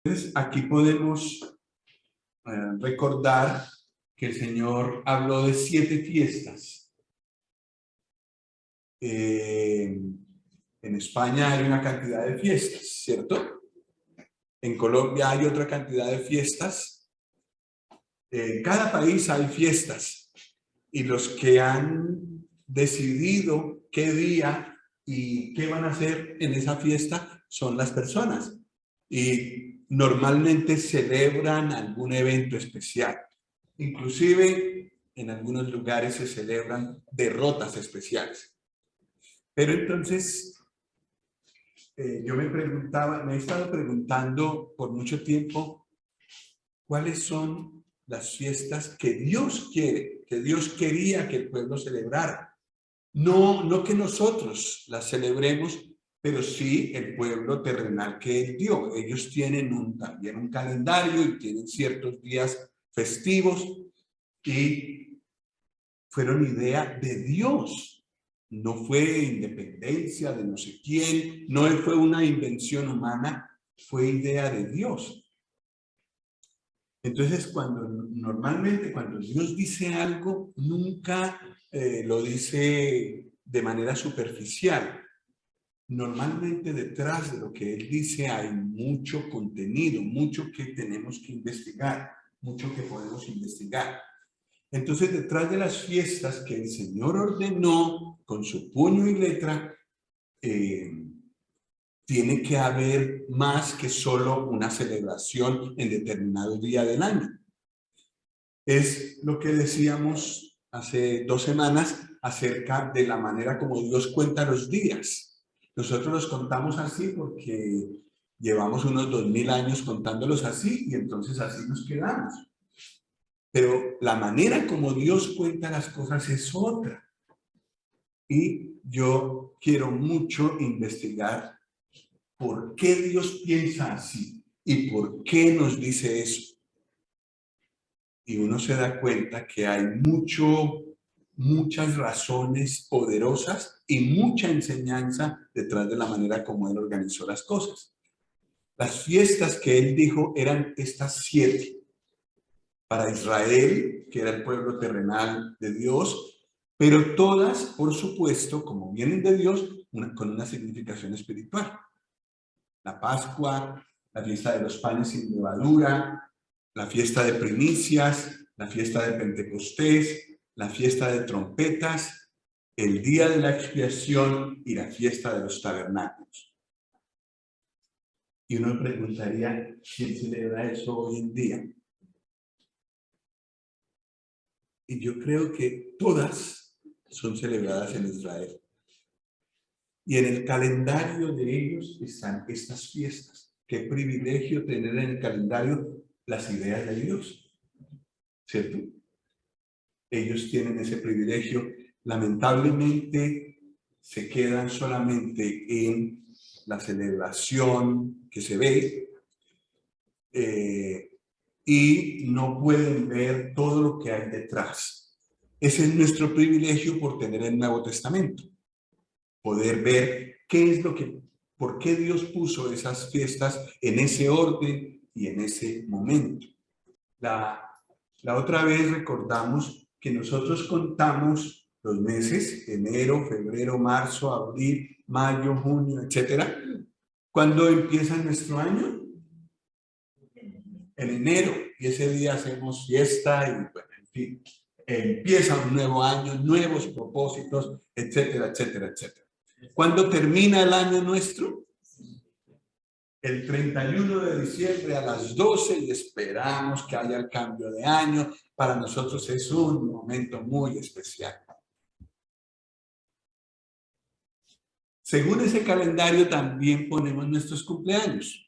Entonces, aquí podemos recordar que el Señor habló de 7 fiestas. En España hay una cantidad de fiestas, ¿cierto? En Colombia hay otra cantidad de fiestas. En cada país hay fiestas. Y los que han decidido qué día y qué van a hacer en esa fiesta son las personas. Y normalmente celebran algún evento especial. Inclusive en algunos lugares se celebran derrotas especiales. Pero entonces yo me he estado preguntando por mucho tiempo cuáles son las fiestas que Dios quiere, que Dios quería que el pueblo celebrara. No que nosotros las celebremos, pero sí el pueblo terrenal que Él dio. Ellos tienen también un calendario y tienen ciertos días festivos y fueron idea de Dios. No fue independencia de no sé quién, no fue una invención humana, fue idea de Dios. Entonces, normalmente cuando Dios dice algo, nunca lo dice de manera superficial. Normalmente detrás de lo que Él dice hay mucho contenido, mucho que tenemos que investigar, mucho que podemos investigar. Entonces, detrás de las fiestas que el Señor ordenó con su puño y letra, tiene que haber más que solo una celebración en determinado día del año. Es lo que decíamos hace 2 semanas acerca de la manera como Dios cuenta los días. Nosotros los contamos así porque llevamos unos 2000 años contándolos así y entonces así nos quedamos. Pero la manera como Dios cuenta las cosas es otra. Y yo quiero mucho investigar por qué Dios piensa así y por qué nos dice eso. Y uno se da cuenta que hay muchas razones poderosas y mucha enseñanza detrás de la manera como Él organizó las cosas. Las fiestas que Él dijo eran estas 7. Para Israel, que era el pueblo terrenal de Dios, pero todas, por supuesto, como vienen de Dios, con una significación espiritual. La Pascua, la fiesta de los panes sin levadura, la fiesta de primicias, la fiesta de Pentecostés, la fiesta de trompetas, el día de la expiación y la fiesta de los tabernáculos. Y uno preguntaría, ¿quién celebra eso hoy en día? Y yo creo que todas son celebradas en Israel. Y en el calendario de ellos están estas fiestas. Qué privilegio tener en el calendario las ideas de Dios, ¿cierto? Ellos tienen ese privilegio. Lamentablemente se quedan solamente en la celebración que se ve y no pueden ver todo lo que hay detrás. Ese es nuestro privilegio por tener el Nuevo Testamento. Poder ver por qué Dios puso esas fiestas en ese orden y en ese momento. La otra vez recordamos que nosotros contamos los meses, enero, febrero, marzo, abril, mayo, junio, etcétera. ¿Cuándo empieza nuestro año? En enero, y ese día hacemos fiesta y bueno, en fin, empieza un nuevo año, nuevos propósitos, etcétera, etcétera, etcétera. ¿Cuándo termina el año nuestro? El 31 de diciembre a las 12 y esperamos que haya el cambio de año. Para nosotros es un momento muy especial. Según ese calendario también ponemos nuestros cumpleaños.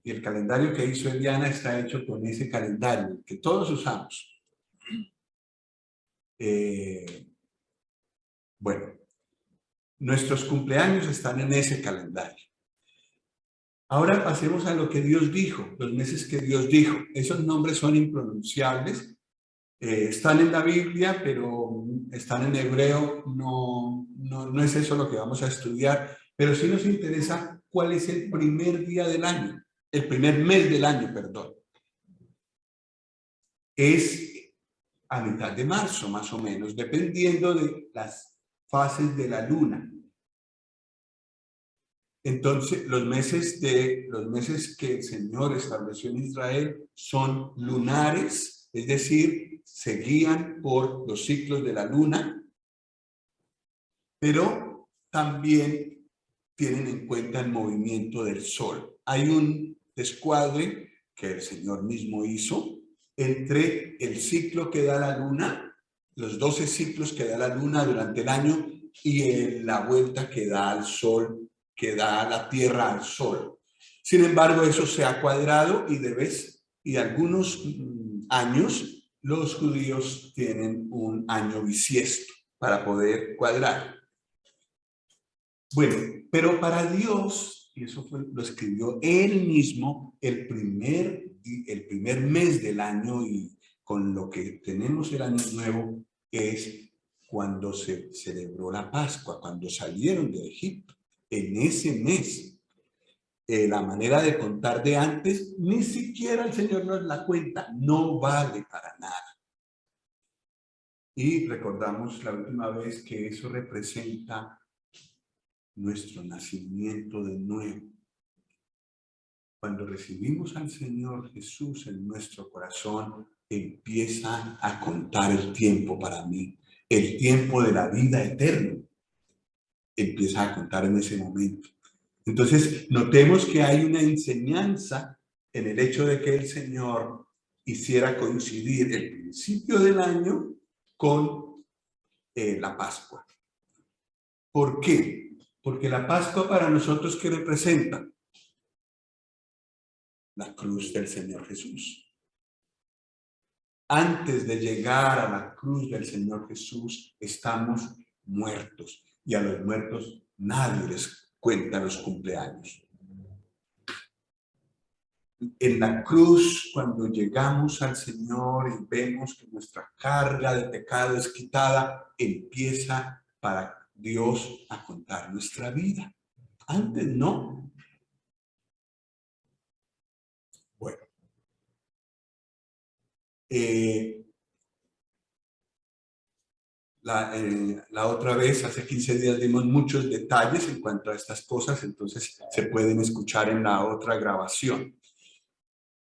Y el calendario que hizo Eliana está hecho con ese calendario que todos usamos. Bueno, nuestros cumpleaños están en ese calendario. Ahora pasemos a lo que Dios dijo, los meses que Dios dijo. Esos nombres son impronunciables. Están en la Biblia, pero están en hebreo. No es eso lo que vamos a estudiar. Pero sí nos interesa cuál es el primer día del año, el primer mes del año, perdón. Es a mitad de marzo, más o menos, dependiendo de las fases de la luna. Entonces, los meses que el Señor estableció en Israel son lunares, es decir, se guían por los ciclos de la luna, pero también tienen en cuenta el movimiento del sol. Hay un descuadre que el Señor mismo hizo entre el ciclo que da la luna, los 12 ciclos que da la luna durante el año y la vuelta que da al sol, que da la tierra al sol. Sin embargo, eso se ha cuadrado y algunos años los judíos tienen un año bisiesto para poder cuadrar. Bueno, pero para Dios, y eso lo escribió él mismo, el primer mes del año, y con lo que tenemos el año nuevo, es cuando se celebró la Pascua, cuando salieron de Egipto. En ese mes, la manera de contar de antes, ni siquiera el Señor nos la cuenta, no vale para nada. Y recordamos la última vez que eso representa nuestro nacimiento de nuevo. Cuando recibimos al Señor Jesús en nuestro corazón, empieza a contar el tiempo para mí, el tiempo de la vida eterna. Empieza a contar en ese momento. Entonces, notemos que hay una enseñanza en el hecho de que el Señor hiciera coincidir el principio del año con la Pascua. ¿Por qué? Porque la Pascua para nosotros, ¿qué representa? La cruz del Señor Jesús. Antes de llegar a la cruz del Señor Jesús, estamos muertos. Y a los muertos nadie les cuenta los cumpleaños. En la cruz, cuando llegamos al Señor y vemos que nuestra carga de pecado es quitada, empieza para Dios a contar nuestra vida. Antes no. Bueno. La otra vez, hace 15 días, dimos muchos detalles en cuanto a estas cosas, entonces se pueden escuchar en la otra grabación.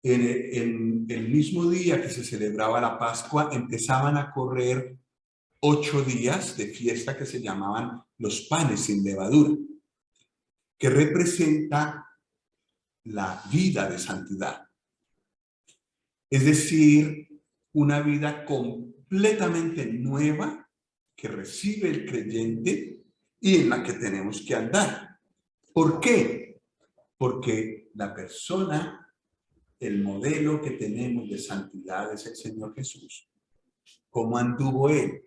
En el mismo día que se celebraba la Pascua, empezaban a correr 8 días de fiesta que se llamaban los panes sin levadura, que representa la vida de santidad. Es decir, una vida completamente nueva que recibe el creyente y en la que tenemos que andar. ¿Por qué? Porque la persona, el modelo que tenemos de santidad es el Señor Jesús. ¿Cómo anduvo Él?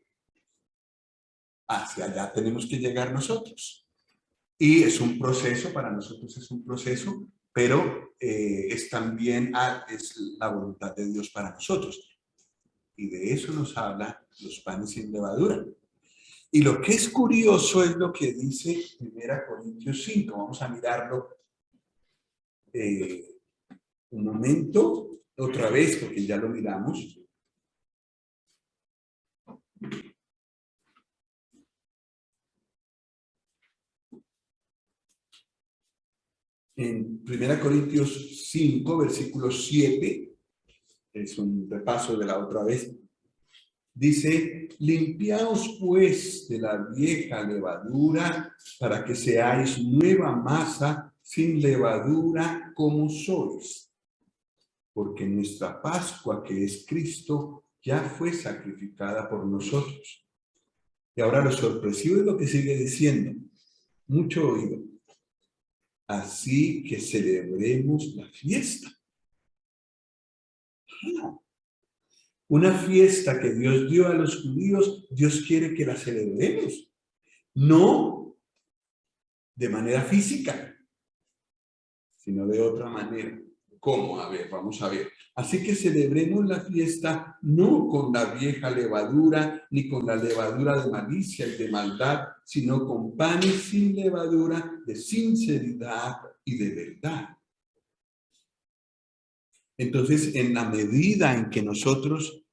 Hacia allá tenemos que llegar nosotros. Y es un proceso, para nosotros es un proceso, pero es también es la voluntad de Dios para nosotros. Y de eso nos habla los panes sin levadura. Y lo que es curioso es lo que dice 1 Corintios 5. Vamos a mirarlo un momento, otra vez, porque ya lo miramos. En 1 Corintios 5, versículo 7, es un repaso de la otra vez. Dice, limpiaos pues de la vieja levadura para que seáis nueva masa sin levadura como sois. Porque nuestra Pascua, que es Cristo, ya fue sacrificada por nosotros. Y ahora lo sorpresivo es lo que sigue diciendo. Mucho oído. Así que celebremos la fiesta. Una fiesta que Dios dio a los judíos, Dios quiere que la celebremos. No de manera física, sino de otra manera. ¿Cómo? A ver, vamos a ver. Así que celebremos la fiesta no con la vieja levadura, ni con la levadura de malicia y de maldad, sino con panes sin levadura, de sinceridad y de verdad. Entonces, en la medida en que nosotros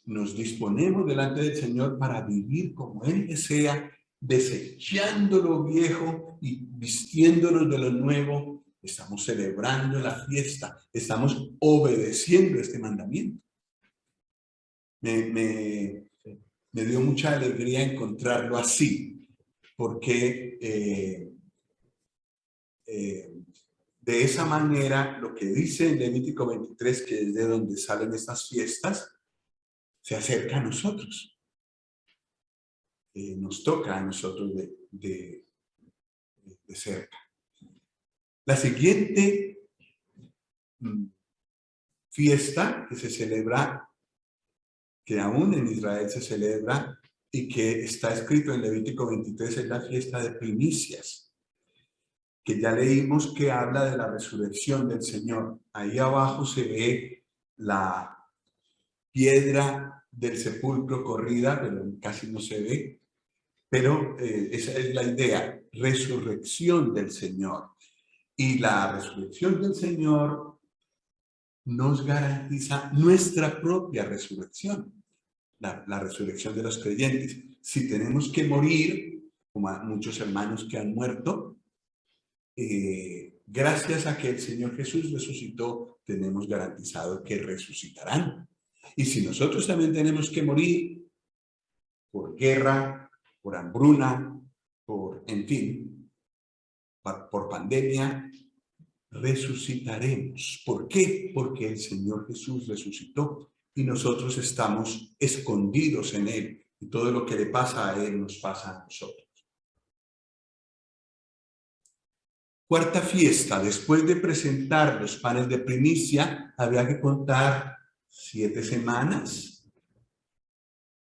nos disponemos delante del Señor para vivir como Él desea, desechando lo viejo y vistiéndonos de lo nuevo, estamos celebrando la fiesta, estamos obedeciendo este mandamiento. Me dio mucha alegría encontrarlo así, porque de esa manera lo que dice en Levítico 23, que es de donde salen estas fiestas, se acerca a nosotros. Nos toca a nosotros de cerca. La siguiente fiesta que se celebra, que aún en Israel se celebra y que está escrito en Levítico 23, es la fiesta de primicias, que ya leímos que habla de la resurrección del Señor. Ahí abajo se ve la piedra del sepulcro corrida, pero casi no se ve. Pero esa es la idea, resurrección del Señor. Y la resurrección del Señor nos garantiza nuestra propia resurrección, la resurrección de los creyentes. Si tenemos que morir, como a muchos hermanos que han muerto, gracias a que el Señor Jesús resucitó, tenemos garantizado que resucitarán. Y si nosotros también tenemos que morir por guerra, por hambruna, en fin, por pandemia, resucitaremos. ¿Por qué? Porque el Señor Jesús resucitó y nosotros estamos escondidos en Él. Y todo lo que le pasa a Él nos pasa a nosotros. Cuarta fiesta, después de presentar los panes de primicia, había que contar 7 semanas.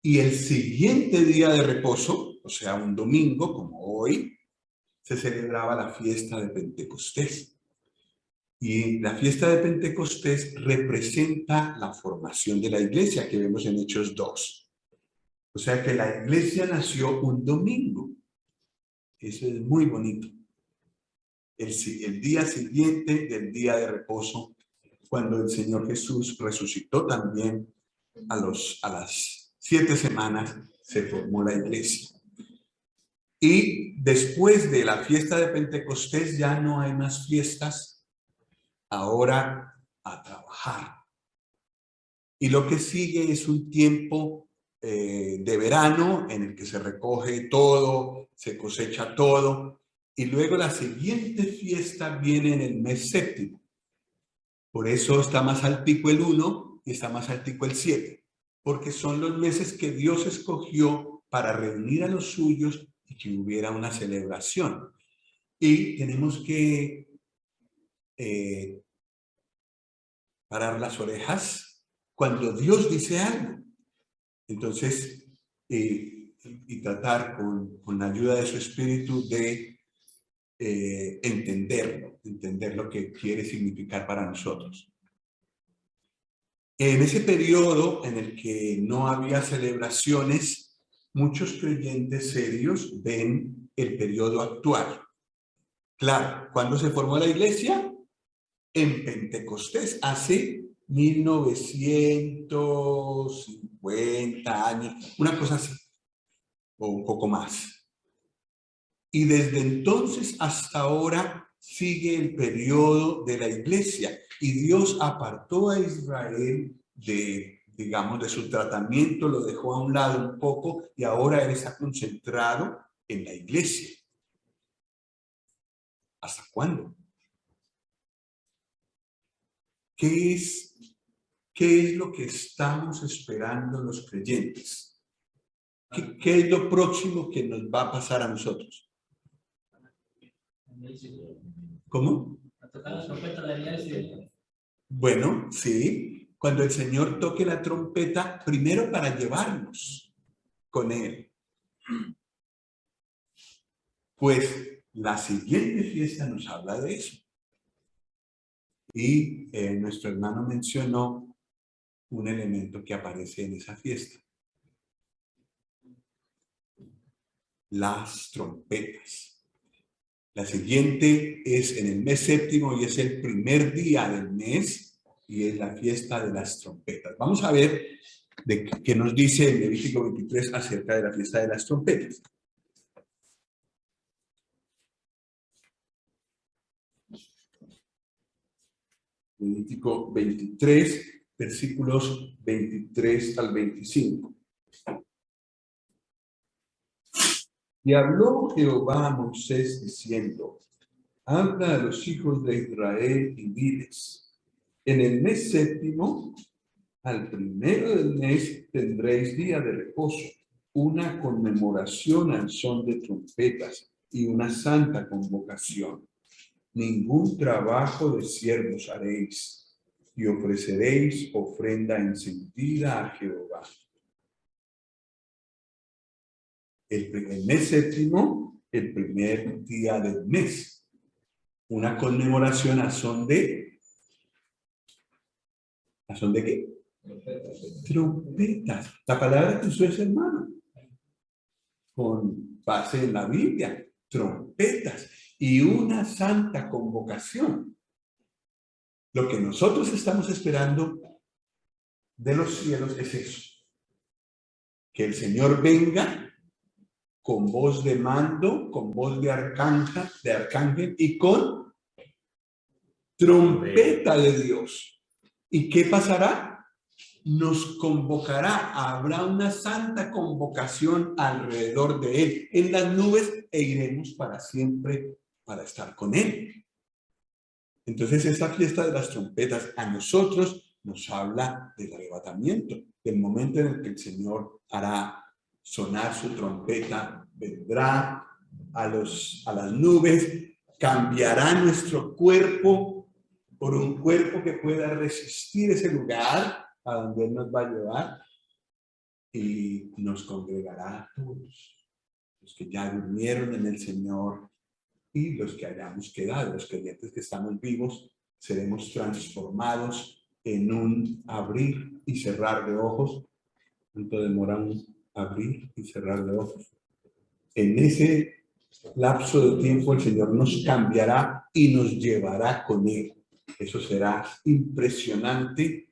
Y el siguiente día de reposo, o sea, un domingo como hoy, se celebraba la fiesta de Pentecostés. Y la fiesta de Pentecostés representa la formación de la iglesia que vemos en Hechos 2. O sea que la iglesia nació un domingo. Eso es muy bonito. El día siguiente del día de reposo, cuando el Señor Jesús resucitó también, a las 7 semanas se formó la iglesia. Y después de la fiesta de Pentecostés ya no hay más fiestas. Ahora a trabajar. Y lo que sigue es un tiempo de verano en el que se recoge todo, se cosecha todo, y luego la siguiente fiesta viene en el mes séptimo. Por eso está más altico el 1 y está más altico el 7, porque son los meses que Dios escogió para reunir a los suyos y que hubiera una celebración. Y tenemos que parar las orejas cuando Dios dice algo. Entonces, y tratar con la ayuda de su espíritu de entender lo que quiere significar para nosotros. En ese periodo en el que no había celebraciones, muchos creyentes serios ven el periodo actual. Claro, ¿cuándo se formó la iglesia? En Pentecostés, hace 1950 años, una cosa así, o un poco más. Y desde entonces hasta ahora sigue el periodo de la iglesia. Y Dios apartó a Israel digamos, de su tratamiento, lo dejó a un lado un poco y ahora Él está concentrado en la iglesia. ¿Hasta cuándo? ¿Qué es lo que estamos esperando los creyentes? ¿Qué es lo próximo que nos va a pasar a nosotros? ¿Cómo? Bueno, sí. Cuando el Señor toque la trompeta, primero para llevarnos con Él. Pues la siguiente fiesta nos habla de eso. Y nuestro hermano mencionó un elemento que aparece en esa fiesta. Las trompetas. La siguiente es en el mes séptimo y es el primer día del mes y es la fiesta de las trompetas. Vamos a ver qué nos dice el Levítico 23 acerca de la fiesta de las trompetas. Levítico 23, versículos 23 al 25. Y habló Jehová a Moisés diciendo: habla a los hijos de Israel y diles: en el mes séptimo, al primero del mes, tendréis día de reposo, una conmemoración al son de trompetas y una santa convocación. Ningún trabajo de siervos haréis, y ofreceréis ofrenda encendida a Jehová. El mes séptimo, el primer día del mes. Una conmemoración a son de... ¿A son de qué? Trompetas. La palabra que usó es hermano. Con base en la Biblia. Trompetas. Y una santa convocación. Lo que nosotros estamos esperando de los cielos es eso. Que el Señor venga con voz de mando, con voz de arcángel y con trompeta de Dios. ¿Y qué pasará? Nos convocará, habrá una santa convocación alrededor de Él en las nubes e iremos para siempre para estar con Él. Entonces esta fiesta de las trompetas a nosotros nos habla del arrebatamiento, del momento en el que el Señor hará sonar su trompeta, vendrá a las nubes, cambiará nuestro cuerpo por un cuerpo que pueda resistir ese lugar a donde Él nos va a llevar y nos congregará a todos los que ya durmieron en el Señor y los que hayamos quedado, los creyentes que estamos vivos, seremos transformados en un abrir y cerrar de ojos. ¿Cuánto demora un abrir y cerrar de ojos? En ese lapso de tiempo el Señor nos cambiará y nos llevará con Él. Eso será impresionante.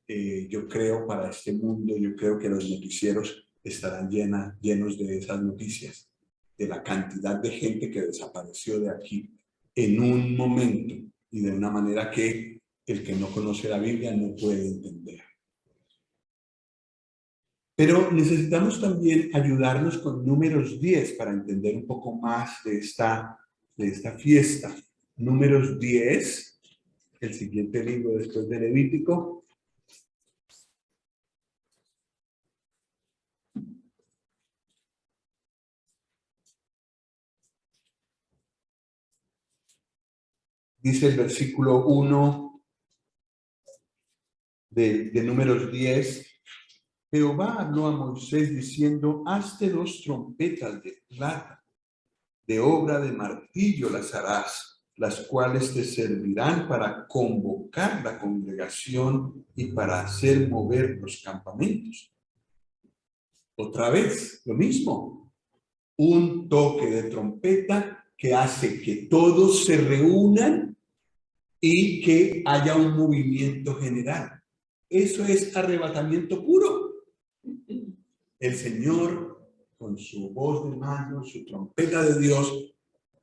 Yo creo para este mundo, yo creo que los noticieros estarán llenos de esas noticias, de la cantidad de gente que desapareció de aquí en un momento y de una manera que el que no conoce la Biblia no puede entender. Pero necesitamos también ayudarnos con Números 10 para entender un poco más de esta fiesta. Números 10, el siguiente libro después de Levítico. Dice el versículo 1 de Números 10. Jehová habló a Moisés diciendo: hazte 2 trompetas de plata, de obra de martillo las harás, las cuales te servirán para convocar la congregación y para hacer mover los campamentos. Otra vez, lo mismo, un toque de trompeta que hace que todos se reúnan y que haya un movimiento general. Eso es arrebatamiento puro. El Señor, con su voz de mando, su trompeta de Dios,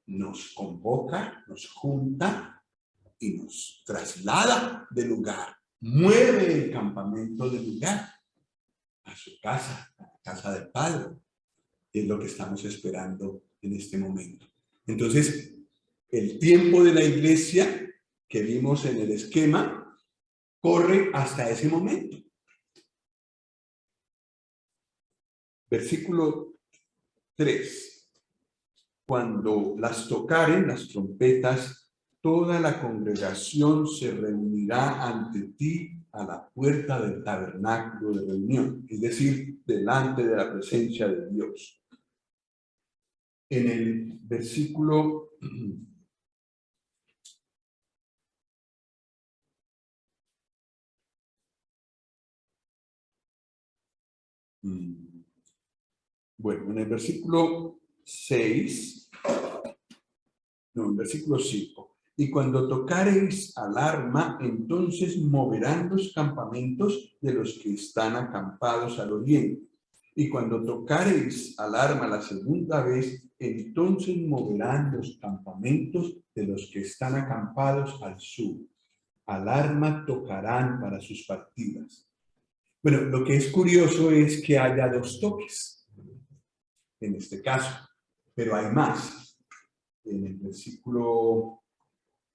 nos convoca, nos junta y nos traslada del lugar. Mueve el campamento del lugar a su casa, a la casa del Padre. Es lo que estamos esperando en este momento. Entonces, el tiempo de la iglesia que vimos en el esquema corre hasta ese momento. Versículo 3. Cuando las tocaren las trompetas, toda la congregación se reunirá ante ti a la puerta del tabernáculo de reunión, es decir, delante de la presencia de Dios. En el versículo Bueno, en el versículo 6, no, en versículo 5. Y cuando tocareis alarma, entonces moverán los campamentos de los que están acampados al oriente. Y cuando tocareis alarma la segunda vez, entonces moverán los campamentos de los que están acampados al sur. Alarma tocarán para sus partidas. Bueno, lo que es curioso es que haya dos toques en este caso, pero hay más. En el versículo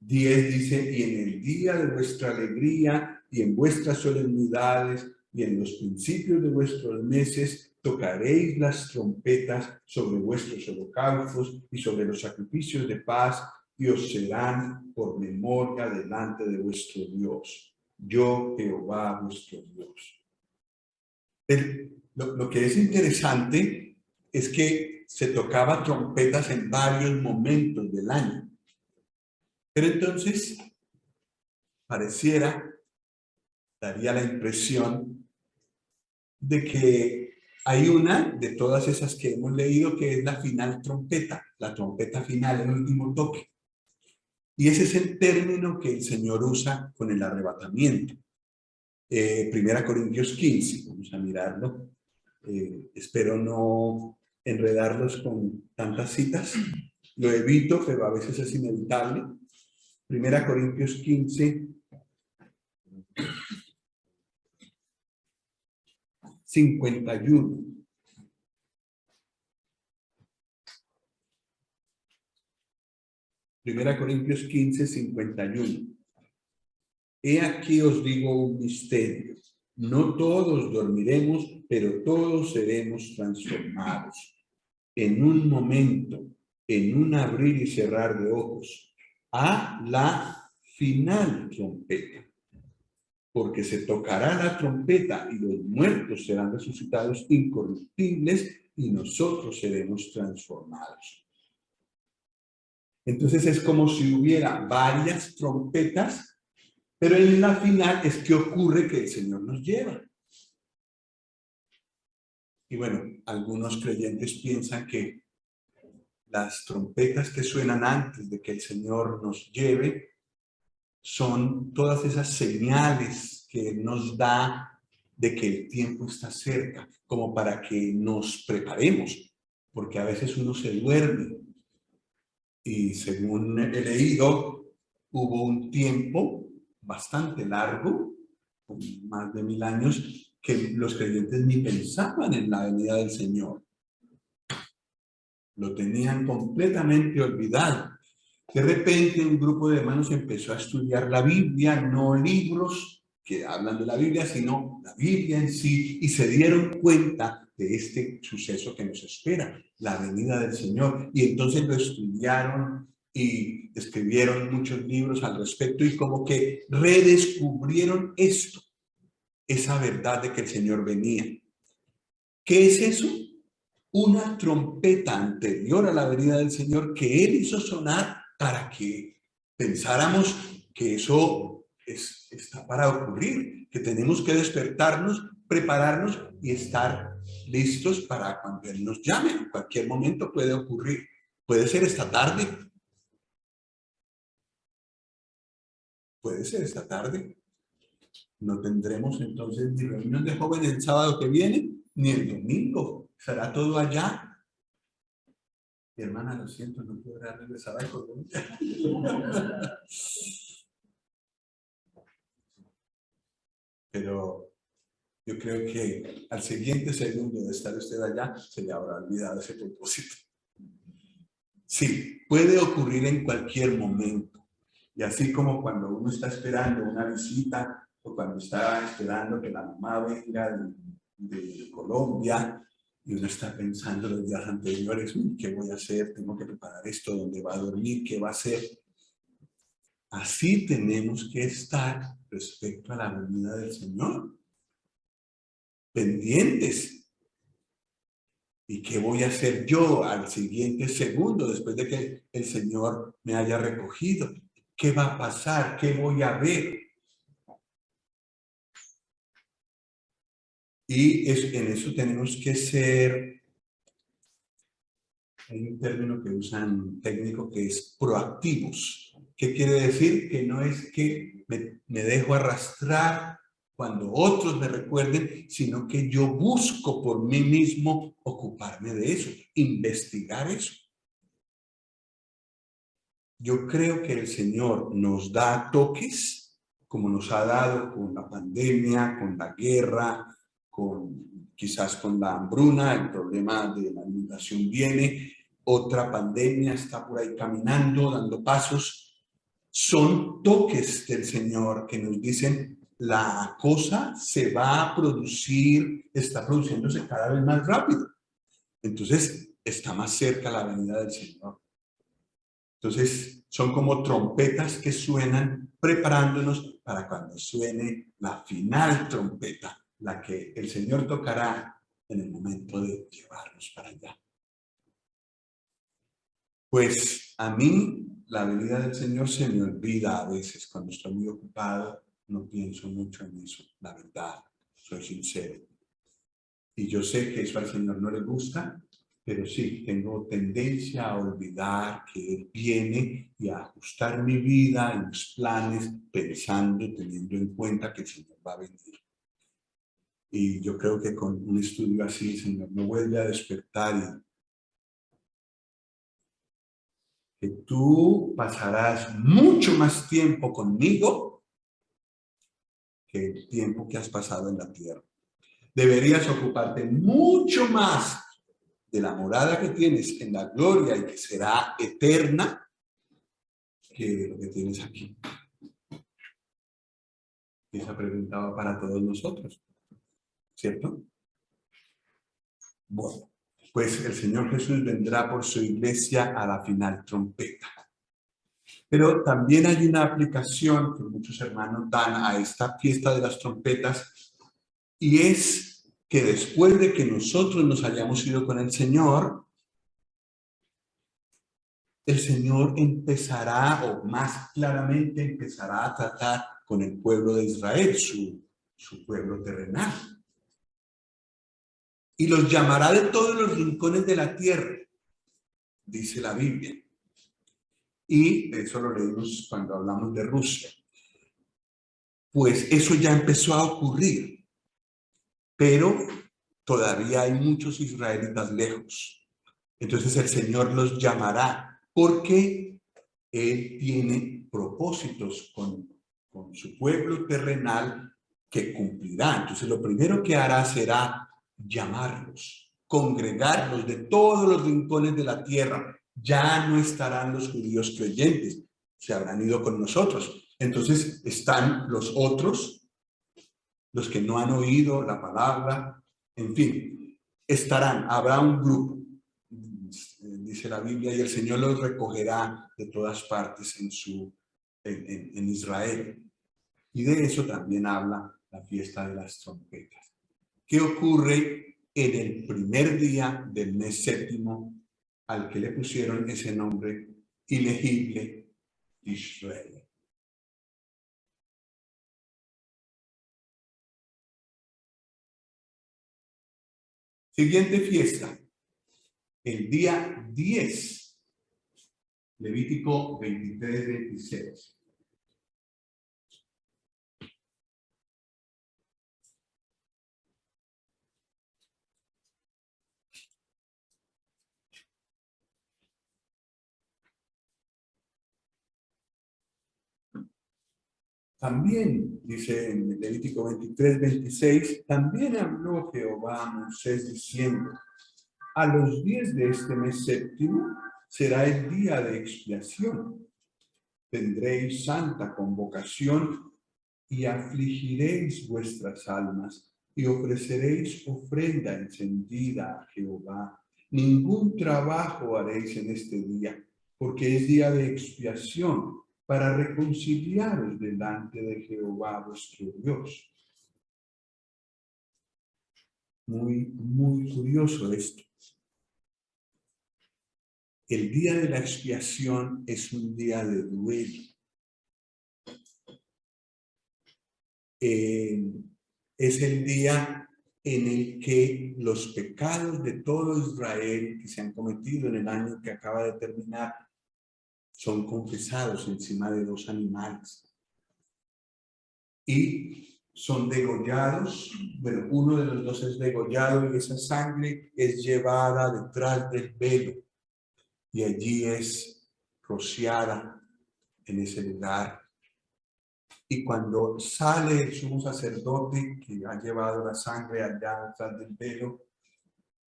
10 dice, y en el día de vuestra alegría y en vuestras solemnidades y en los principios de vuestros meses tocaréis las trompetas sobre vuestros holocaustos y sobre los sacrificios de paz y os serán por memoria delante de vuestro Dios. Yo, Jehová, vuestro Dios. Lo que es interesante es que se tocaba trompetas en varios momentos del año. Pero entonces, pareciera, daría la impresión de que hay una de todas esas que hemos leído que es la final trompeta, la trompeta final, el último toque. Y ese es el término que el Señor usa con el arrebatamiento. Primera Corintios 15, vamos a mirarlo. Espero no enredarlos con tantas citas. Lo evito, pero a veces es inevitable. Primera Corintios 15, 51. Primera Corintios 15, 51. He aquí os digo un misterio. No todos dormiremos, pero todos seremos transformados. En un momento, en un abrir y cerrar de ojos, a la final trompeta. Porque se tocará la trompeta y los muertos serán resucitados incorruptibles y nosotros seremos transformados. Entonces es como si hubiera varias trompetas, pero en la final es que ocurre que el Señor nos lleva. Y bueno, algunos creyentes piensan que las trompetas que suenan antes de que el Señor nos lleve son todas esas señales que nos da de que el tiempo está cerca, como para que nos preparemos, porque a veces uno se duerme. Y según he leído, hubo un tiempo bastante largo, más de 1000 años, que los creyentes ni pensaban en la venida del Señor. Lo tenían completamente olvidado. De repente un grupo de hermanos empezó a estudiar la Biblia, no libros que hablan de la Biblia, sino la Biblia en sí, y se dieron cuenta de este suceso que nos espera, la venida del Señor. Y entonces lo estudiaron y escribieron muchos libros al respecto y como que redescubrieron esto, esa verdad de que el Señor venía. ¿Qué es eso? Una trompeta anterior a la venida del Señor que Él hizo sonar para que pensáramos que eso está para ocurrir, que tenemos que despertarnos, prepararnos y estar listos para cuando Él nos llame. En cualquier momento puede ocurrir. Puede ser esta tarde. Puede ser esta tarde. No tendremos entonces ni reunión de jóvenes el sábado que viene, ni el domingo. Será todo allá. Mi hermana, lo siento, no podrá regresar a Colombia. Pero yo creo que al siguiente segundo de estar usted allá, se le habrá olvidado ese propósito. Sí, puede ocurrir en cualquier momento. Y así como cuando uno está esperando una visita o cuando está esperando que la mamá venga de Colombia y uno está pensando los días anteriores, ¿qué voy a hacer? Tengo que preparar esto, ¿dónde va a dormir? ¿Qué va a hacer? Así tenemos que estar respecto a la venida del Señor. Pendientes. ¿Y qué voy a hacer yo al siguiente segundo después de que el Señor me haya recogido? ¿Qué va a pasar? ¿Qué voy a ver? Y en eso tenemos que ser Hay un término que usan técnico que es proactivos. ¿Qué quiere decir? Que no es que me dejo arrastrar cuando otros me recuerden, sino que yo busco por mí mismo ocuparme de eso, investigar eso. Yo creo que el Señor nos da toques, como nos ha dado con la pandemia, con la guerra, quizás con la hambruna, el problema de la inundación viene, otra pandemia está por ahí caminando, dando pasos. Son toques del Señor que nos dicen, la cosa se va a producir, está produciéndose cada vez más rápido. Entonces, está más cerca la venida del Señor. Entonces, son como trompetas que suenan preparándonos para cuando suene la final trompeta, la que el Señor tocará en el momento de llevarnos para allá. Pues a mí la venida del Señor se me olvida a veces cuando estoy muy ocupado, no pienso mucho en eso, la verdad, soy sincero. Y yo sé que eso al Señor no le gusta, pero sí, tengo tendencia a olvidar que Él viene y a ajustar mi vida y mis planes pensando, teniendo en cuenta que el Señor va a venir. Y yo creo que con un estudio así, el Señor me vuelve a despertar y que tú pasarás mucho más tiempo conmigo que el tiempo que has pasado en la tierra. Deberías ocuparte mucho más de la morada que tienes en la gloria y que será eterna que lo que tienes aquí. Y esa pregunta va para todos nosotros, ¿cierto? Bueno, pues el Señor Jesús vendrá por su iglesia a la final trompeta. Pero también hay una aplicación que muchos hermanos dan a esta fiesta de las trompetas, y es que después de que nosotros nos hayamos ido con el Señor empezará, o más claramente empezará a tratar con el pueblo de Israel, su pueblo terrenal. Y los llamará de todos los rincones de la tierra, dice la Biblia. Y eso lo leímos cuando hablamos de Rusia. Pues eso ya empezó a ocurrir, pero todavía hay muchos israelitas lejos. Entonces el Señor los llamará porque Él tiene propósitos con su pueblo terrenal que cumplirá. Entonces lo primero que hará será llamarlos, congregarlos de todos los rincones de la tierra. Ya no estarán los judíos creyentes, se habrán ido con nosotros. Entonces están los otros, los que no han oído la palabra, en fin, estarán, habrá un grupo, dice la Biblia, y el Señor los recogerá de todas partes en Israel. Y de eso también habla la fiesta de las trompetas. ¿Qué ocurre en el primer día del mes séptimo, al que le pusieron ese nombre ilegible, Israel? Siguiente fiesta, el día 10, Levítico 23-26. También, dice en Levítico 23-26, también habló Jehová a Moisés diciendo, a los 10 de este mes séptimo será el día de expiación. Tendréis santa convocación y afligiréis vuestras almas y ofreceréis ofrenda encendida a Jehová. Ningún trabajo haréis en este día, porque es día de expiación para reconciliaros delante de Jehová vuestro Dios. Muy, muy curioso esto. El día de la expiación es un día de duelo. Es el día en el que los pecados de todo Israel que se han cometido en el año que acaba de terminar son confesados encima de 2 animales y son degollados. Bueno, uno de los 2 es degollado y esa sangre es llevada detrás del velo y allí es rociada en ese lugar. Y cuando sale el sumo sacerdote que ha llevado la sangre allá detrás del velo,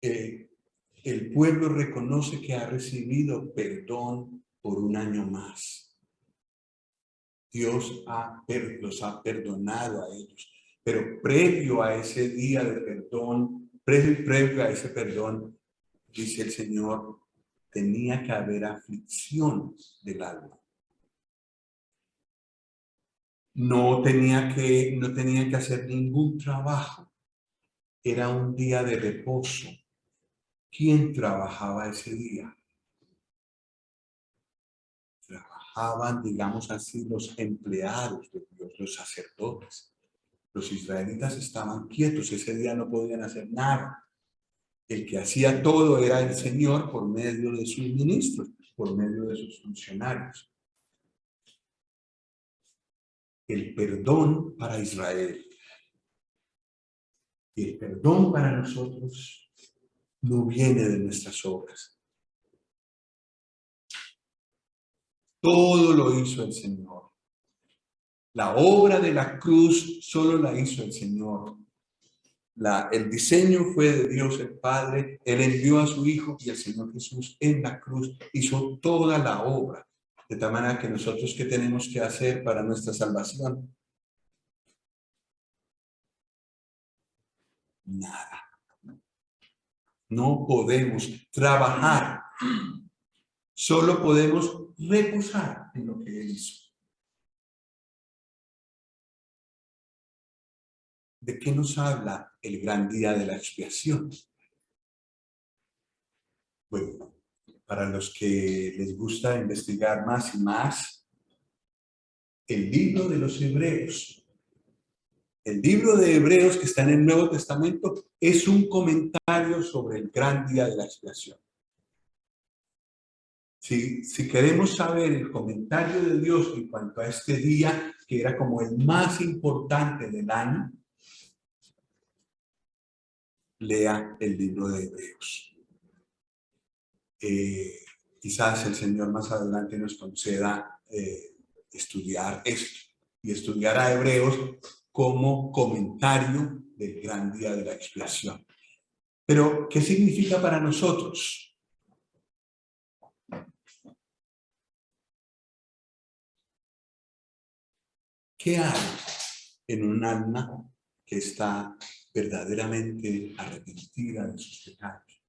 el pueblo reconoce que ha recibido perdón por un año más. Dios los ha perdonado a ellos. Pero previo a ese día de perdón, previo a ese perdón, dice el Señor, tenía que haber aflicción del alma. No tenían que hacer ningún trabajo. Era un día de reposo. ¿Quién trabajaba ese día? Trabajaban, digamos así, los empleados de Dios, los sacerdotes. Los israelitas estaban quietos, ese día no podían hacer nada. El que hacía todo era el Señor por medio de sus ministros, por medio de sus funcionarios. El perdón para Israel y el perdón para nosotros no viene de nuestras obras. Todo lo hizo el Señor. La obra de la cruz solo la hizo el Señor. El diseño fue de Dios el Padre. Él envió a su Hijo y el Señor Jesús en la cruz hizo toda la obra. De tal manera que nosotros, ¿qué tenemos que hacer para nuestra salvación? Nada. No podemos trabajar. Solo podemos reposar en lo que Él hizo. ¿De qué nos habla el gran día de la expiación? Bueno, para los que les gusta investigar más y más, el libro de los Hebreos, el libro de Hebreos que está en el Nuevo Testamento, es un comentario sobre el gran día de la expiación. Si queremos saber el comentario de Dios en cuanto a este día, que era como el más importante del año, lea el libro de Hebreos. Quizás el Señor más adelante nos conceda estudiar esto y estudiar a Hebreos como comentario del gran día de la expiación. Pero, ¿qué significa para nosotros? ¿Qué hay en un alma que está verdaderamente arrepentida de sus pecados?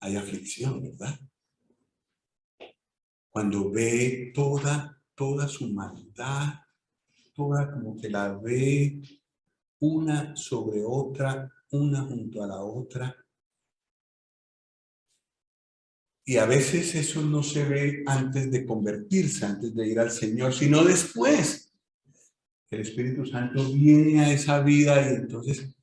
Hay aflicción, ¿verdad? Cuando ve toda su maldad, toda como que la ve una sobre otra, una junto a la otra. Y a veces eso no se ve antes de convertirse, antes de ir al Señor, sino después. El Espíritu Santo viene a esa vida y entonces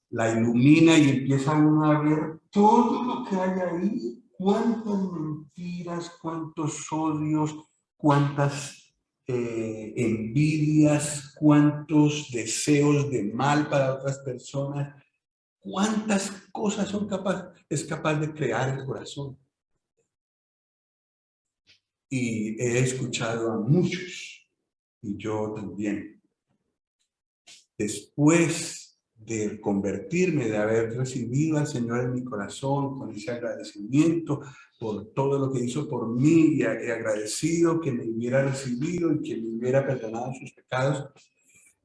la ilumina y empieza uno a ver todo lo que hay ahí, cuántas mentiras, cuántos odios, cuántas envidias, cuántos deseos de mal para otras personas, cuántas cosas es capaz de crear el corazón. Y he escuchado a muchos, y yo también, después de convertirme, de haber recibido al Señor en mi corazón con ese agradecimiento por todo lo que hizo por mí y agradecido que me hubiera recibido y que me hubiera perdonado sus pecados,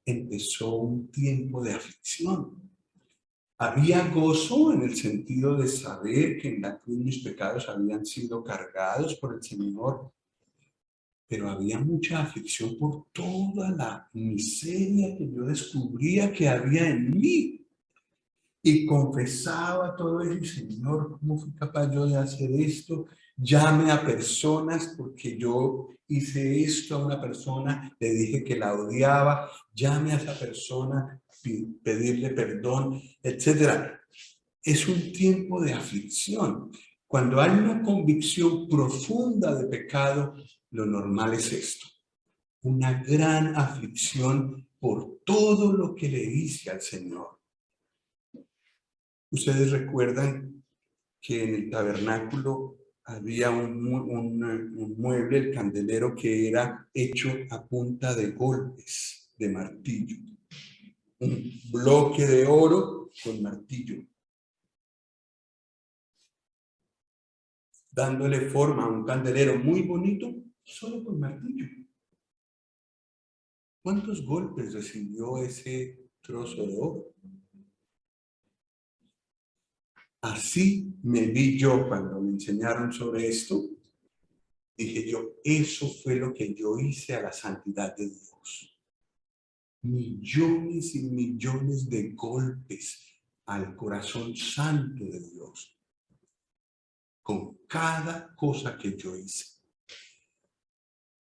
empezó un tiempo de aflicción. Había gozo en el sentido de saber que en la cruz mis pecados habían sido cargados por el Señor, pero había mucha aflicción por toda la miseria que yo descubría que había en mí. y confesaba todo eso, y Señor, ¿cómo fui capaz yo de hacer esto? Llame a personas porque yo hice esto a una persona, le dije que la odiaba, llame a esa persona, pedirle perdón, etcétera. Es un tiempo de aflicción. Cuando hay una convicción profunda de pecado, lo normal es esto: una gran aflicción por todo lo que le hice al Señor. Ustedes recuerdan que en el tabernáculo había un mueble, el candelero, que era hecho a punta de golpes de martillo. Un bloque de oro con martillo, dándole forma a un candelero muy bonito solo con martillo. ¿Cuántos golpes recibió ese trozo de oro? Así me vi yo cuando me enseñaron sobre esto. Dije yo, eso fue lo que yo hice a la santidad de Dios. Millones y millones de golpes al corazón santo de Dios, con cada cosa que yo hice.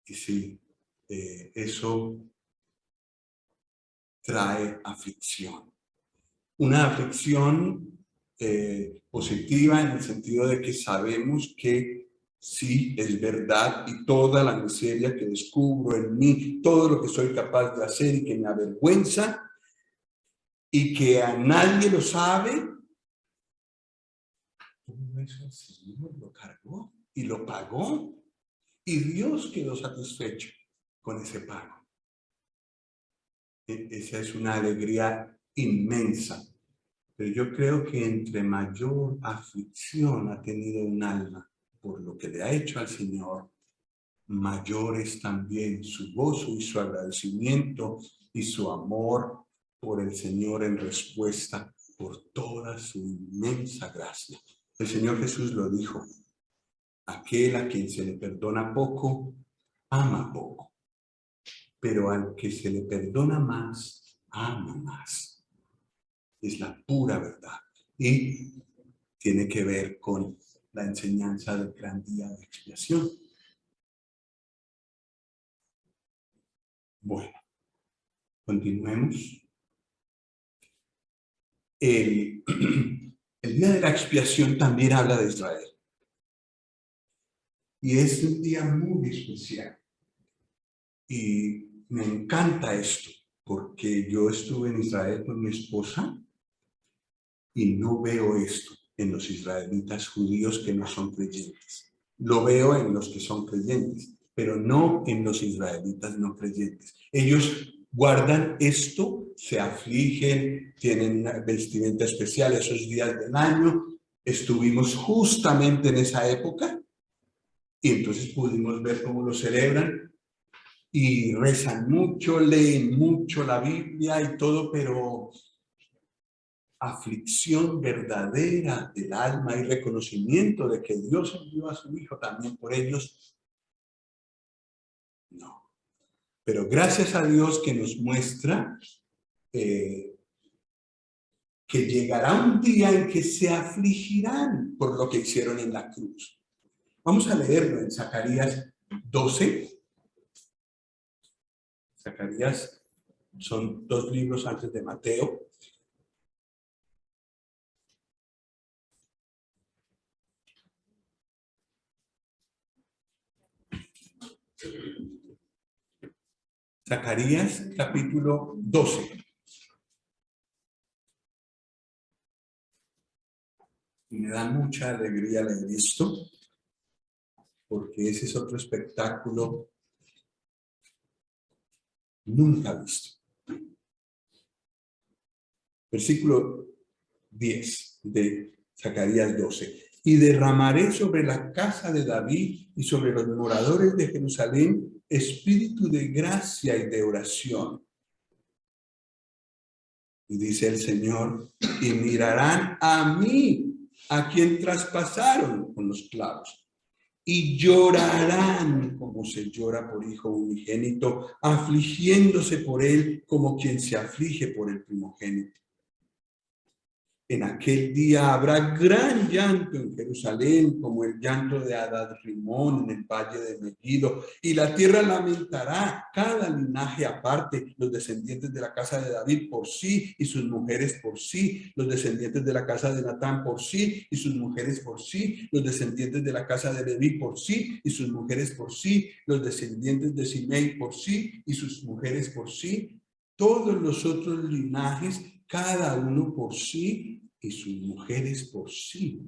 Y sí, eso trae aflicción. Una aflicción positiva, en el sentido de que sabemos que sí, es verdad, y toda la miseria que descubro en mí, todo lo que soy capaz de hacer y que me avergüenza y que a nadie lo sabe, todo eso el Señor lo cargó y lo pagó, y Dios quedó satisfecho con ese pago. Esa es una alegría inmensa. Pero yo creo que entre mayor aflicción ha tenido un alma por lo que le ha hecho al Señor, mayor es también su gozo y su agradecimiento y su amor por el Señor en respuesta por toda su inmensa gracia. El Señor Jesús lo dijo: aquel a quien se le perdona poco, ama poco, pero al que se le perdona más, ama más. Es la pura verdad. Y tiene que ver con la enseñanza del gran día de expiación. Bueno, continuemos. El día de la expiación también habla de Israel. Y es un día muy especial. Y me encanta esto, porque yo estuve en Israel con mi esposa y no veo esto en los israelitas judíos que no son creyentes. Lo veo en los que son creyentes, pero no en los israelitas no creyentes. Ellos guardan esto, se afligen, tienen una vestimenta especial esos días del año. Estuvimos justamente en esa época y entonces pudimos ver cómo lo celebran y rezan mucho, leen mucho la Biblia y todo, pero aflicción verdadera del alma y reconocimiento de que Dios envió a su Hijo también por ellos, no. Pero gracias a Dios que nos muestra que llegará un día en que se afligirán por lo que hicieron en la cruz. Vamos a leerlo en Zacarías 12. Zacarías son 2 libros antes de Mateo. Zacarías capítulo 12. Y me da mucha alegría leer esto, porque ese es otro espectáculo nunca visto. Versículo 10 de Zacarías 12. Y derramaré sobre la casa de David y sobre los moradores de Jerusalén espíritu de gracia y de oración. Y dice el Señor, y mirarán a mí, a quien traspasaron con los clavos, y llorarán como se llora por hijo unigénito, afligiéndose por él como quien se aflige por el primogénito. En aquel día habrá gran llanto en Jerusalén, como el llanto de Adad-Rimón en el valle de Megiddo, y la tierra lamentará cada linaje aparte, los descendientes de la casa de David por sí y sus mujeres por sí, los descendientes de la casa de Natán por sí y sus mujeres por sí, los descendientes de la casa de Leví por sí y sus mujeres por sí, los descendientes de Simei por sí y sus mujeres por sí, todos los otros linajes, cada uno por sí y sus mujeres por sí.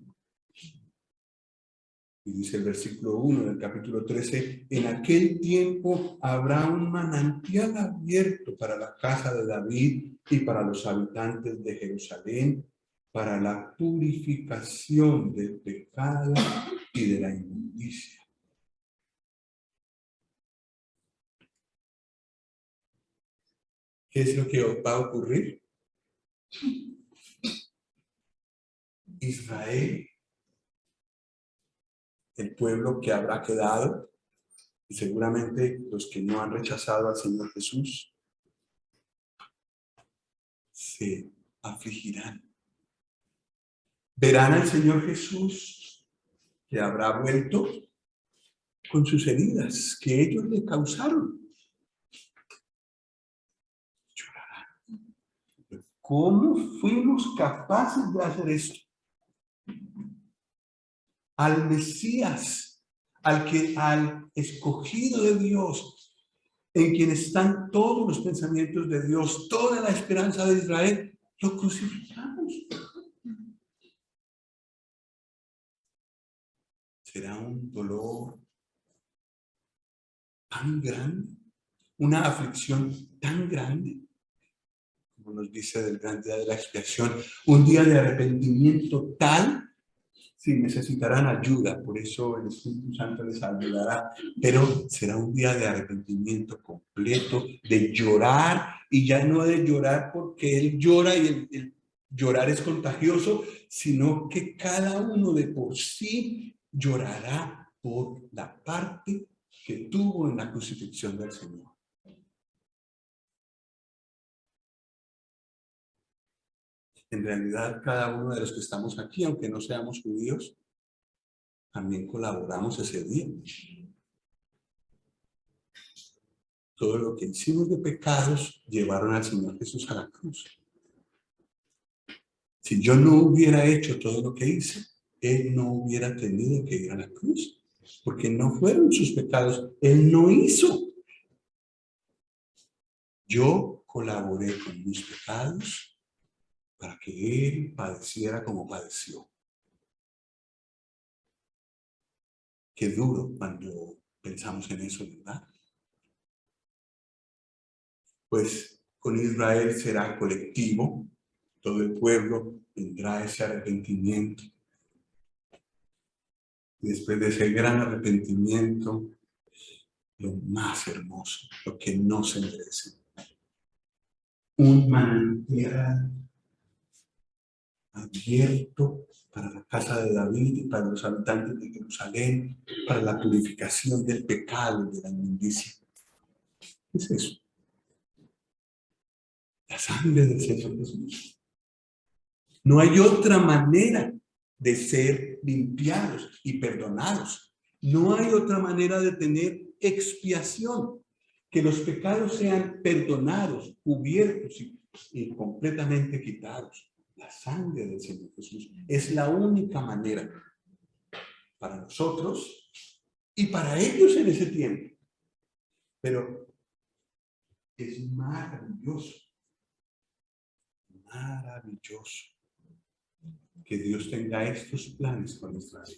Y dice el versículo 1 del capítulo 13, en aquel tiempo habrá un manantial abierto para la casa de David y para los habitantes de Jerusalén, para la purificación del pecado y de la inmundicia. ¿Qué es lo que va a ocurrir? Israel, el pueblo que habrá quedado, y seguramente los que no han rechazado al Señor Jesús, se afligirán. Verán al Señor Jesús que habrá vuelto con sus heridas que ellos le causaron. Llorarán. ¿Cómo fuimos capaces de hacer esto? Al Mesías, al escogido de Dios, en quien están todos los pensamientos de Dios, toda la esperanza de Israel, lo crucificamos. Será un dolor tan grande, una aflicción tan grande, como nos dice del gran día de la expiación, un día de arrepentimiento tal, si necesitarán ayuda, por eso el Espíritu Santo les ayudará, pero será un día de arrepentimiento completo, de llorar, y ya no de llorar porque Él llora y el llorar es contagioso, sino que cada uno de por sí llorará por la parte que tuvo en la crucifixión del Señor. En realidad, cada uno de los que estamos aquí, aunque no seamos judíos, también colaboramos ese día. Todo lo que hicimos de pecados llevaron al Señor Jesús a la cruz. Si yo no hubiera hecho todo lo que hice, Él no hubiera tenido que ir a la cruz, porque no fueron sus pecados, Él no hizo. Yo colaboré con mis pecados para que Él padeciera como padeció. Qué duro cuando pensamos en eso, ¿verdad? Pues con Israel será colectivo, todo el pueblo tendrá ese arrepentimiento. Y después de ese gran arrepentimiento, lo más hermoso, lo que no se merece. Un manantial abierto para la casa de David y para los habitantes de Jerusalén, para la purificación del pecado y de la inmundicia. ¿Qué es eso? La sangre del Señor Jesús. No hay otra manera de ser limpiados y perdonados. No hay otra manera de tener expiación. Que los pecados sean perdonados, cubiertos y completamente quitados. La sangre del Señor Jesús es la única manera para nosotros y para ellos en ese tiempo. Pero es maravilloso, maravilloso que Dios tenga estos planes con Israel.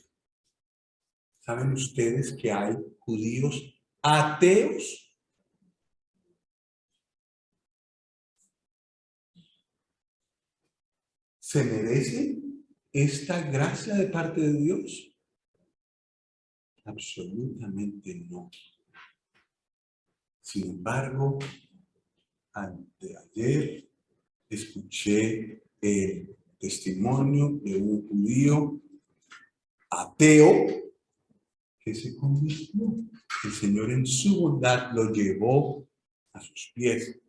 ¿Saben ustedes que hay judíos ateos? ¿Se merece esta gracia de parte de Dios? Absolutamente no. Sin embargo, anteayer escuché el testimonio de un judío ateo que se convirtió. El Señor en su bondad lo llevó a sus pies.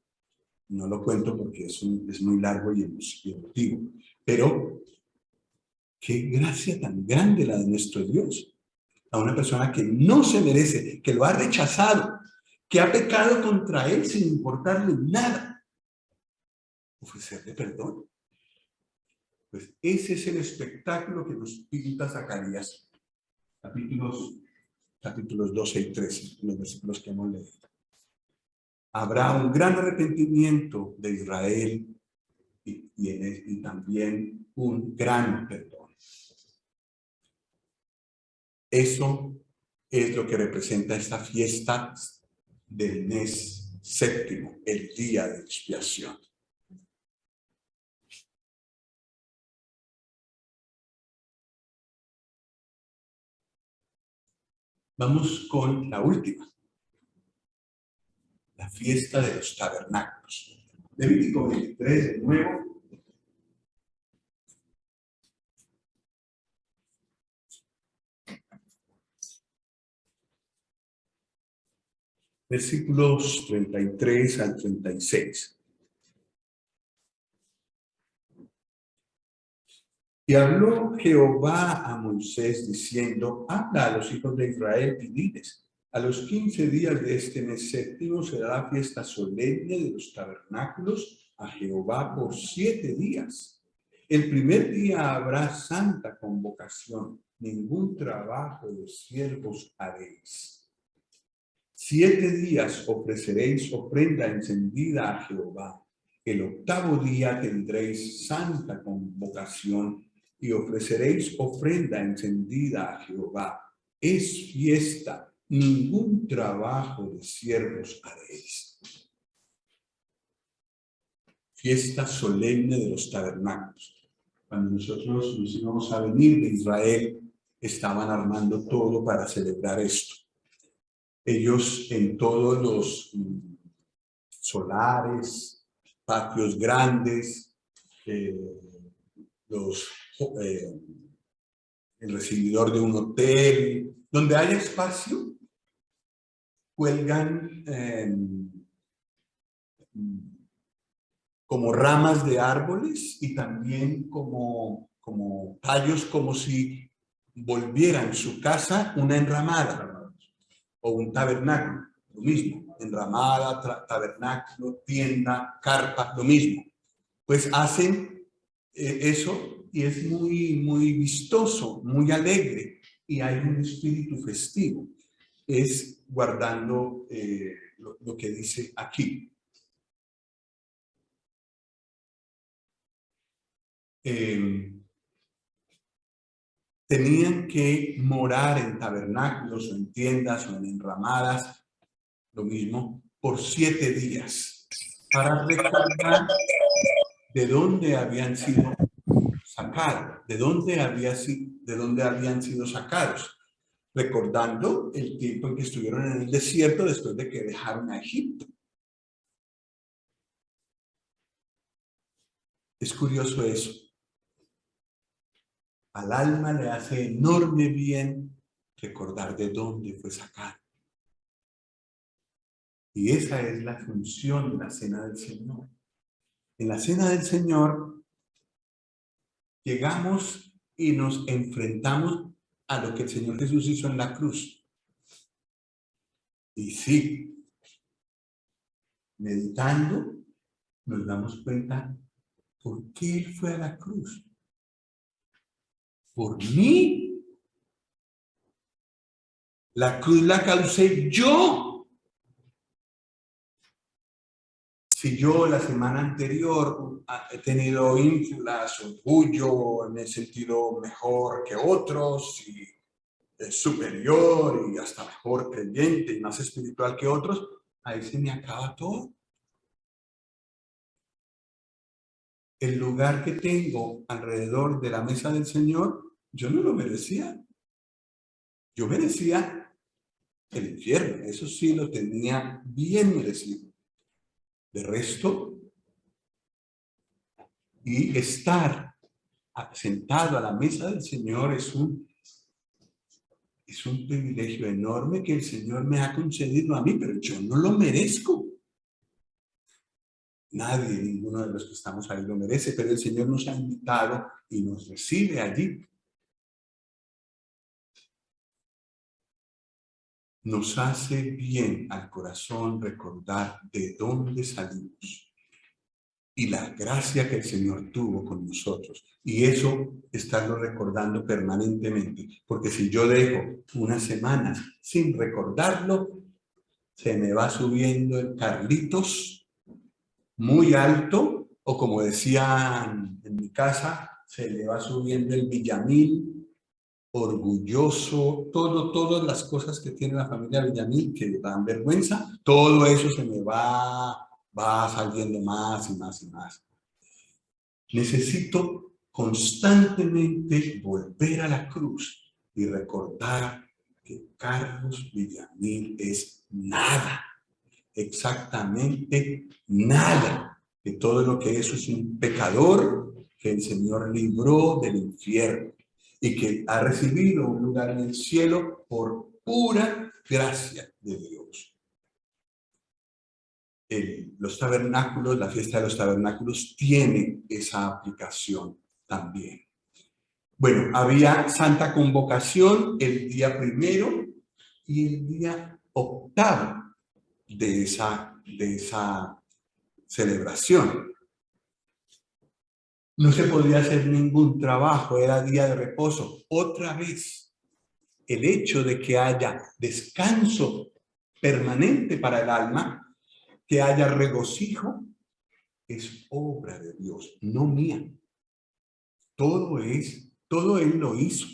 No lo cuento porque es muy largo y emotivo, Pero qué gracia tan grande la de nuestro Dios. A una persona que no se merece, que lo ha rechazado, que ha pecado contra él sin importarle nada, ofrecerle perdón. Pues ese es el espectáculo que nos pinta Zacarías, capítulos 12 y 13, los versículos que hemos leído. Habrá un gran arrepentimiento de Israel y también un gran perdón. Eso es lo que representa esta fiesta del mes séptimo, el día de expiación. Vamos con la última, la fiesta de los tabernáculos. Levítico 23, de nuevo. Versículos 33 al 36. Y habló Jehová a Moisés diciendo: habla a los hijos de Israel y diles: a los 15 días de este mes séptimo será la fiesta solemne de los tabernáculos a Jehová por 7 días. El primer día habrá santa convocación, ningún trabajo de siervos haréis. 7 días ofreceréis ofrenda encendida a Jehová. El octavo día tendréis santa convocación y ofreceréis ofrenda encendida a Jehová. Es fiesta, ningún trabajo de siervos haréis. Fiesta solemne de los tabernáculos. Cuando nosotros nos íbamos a venir de Israel, estaban armando todo para celebrar esto. Ellos en todos los solares, patios grandes, el recibidor de un hotel, donde haya espacio, cuelgan como ramas de árboles y también como tallos, como si volvieran su casa una enramada o un tabernáculo, lo mismo, enramada, tabernáculo, tienda, carpa, lo mismo. Pues hacen eso y es muy, muy vistoso, muy alegre y hay un espíritu festivo. Es guardando lo que dice aquí. Tenían que morar en tabernáculos o en tiendas o en enramadas, lo mismo, por 7 días para recordar de dónde habían sido sacados, de dónde habían sido sacados, recordando el tiempo en que estuvieron en el desierto después de que dejaron a Egipto. Es curioso eso. Al alma le hace enorme bien recordar de dónde fue sacado. Y esa es la función de la Cena del Señor. En la Cena del Señor llegamos y nos enfrentamos a lo que el Señor Jesús hizo en la cruz. Y sí, meditando, nos damos cuenta por qué Él fue a la cruz. Por mí. La cruz la causé yo. Si yo la semana anterior he tenido ínfulas, orgullo, me he sentido mejor que otros y superior y hasta mejor creyente y más espiritual que otros, ahí se me acaba todo. El lugar que tengo alrededor de la mesa del Señor, yo no lo merecía. Yo merecía el infierno, eso sí lo tenía bien merecido. De resto, y estar sentado a la mesa del Señor es un privilegio enorme que el Señor me ha concedido a mí, pero yo no lo merezco. Nadie, ninguno de los que estamos ahí lo merece, pero el Señor nos ha invitado y nos recibe allí. Nos hace bien al corazón recordar de dónde salimos y la gracia que el Señor tuvo con nosotros. Y eso estarlo recordando permanentemente, porque si yo dejo unas semanas sin recordarlo, se me va subiendo el Carlitos muy alto, o como decían en mi casa, se le va subiendo el Villamil, orgulloso, todas las cosas que tiene la familia Villamil que dan vergüenza, todo eso se me va saliendo más y más y más. Necesito constantemente volver a la cruz y recordar que Carlos Villamil es nada, exactamente nada, que todo lo que es un pecador que el Señor libró del infierno y que ha recibido un lugar en el cielo por pura gracia de Dios. Los tabernáculos, la fiesta de los tabernáculos tiene esa aplicación también. Bueno, había santa convocación el día 1 y el día 8 de esa celebración. No se podía hacer ningún trabajo, era día de reposo. Otra vez, el hecho de que haya descanso permanente para el alma, que haya regocijo, es obra de Dios, no mía. Todo Él lo hizo.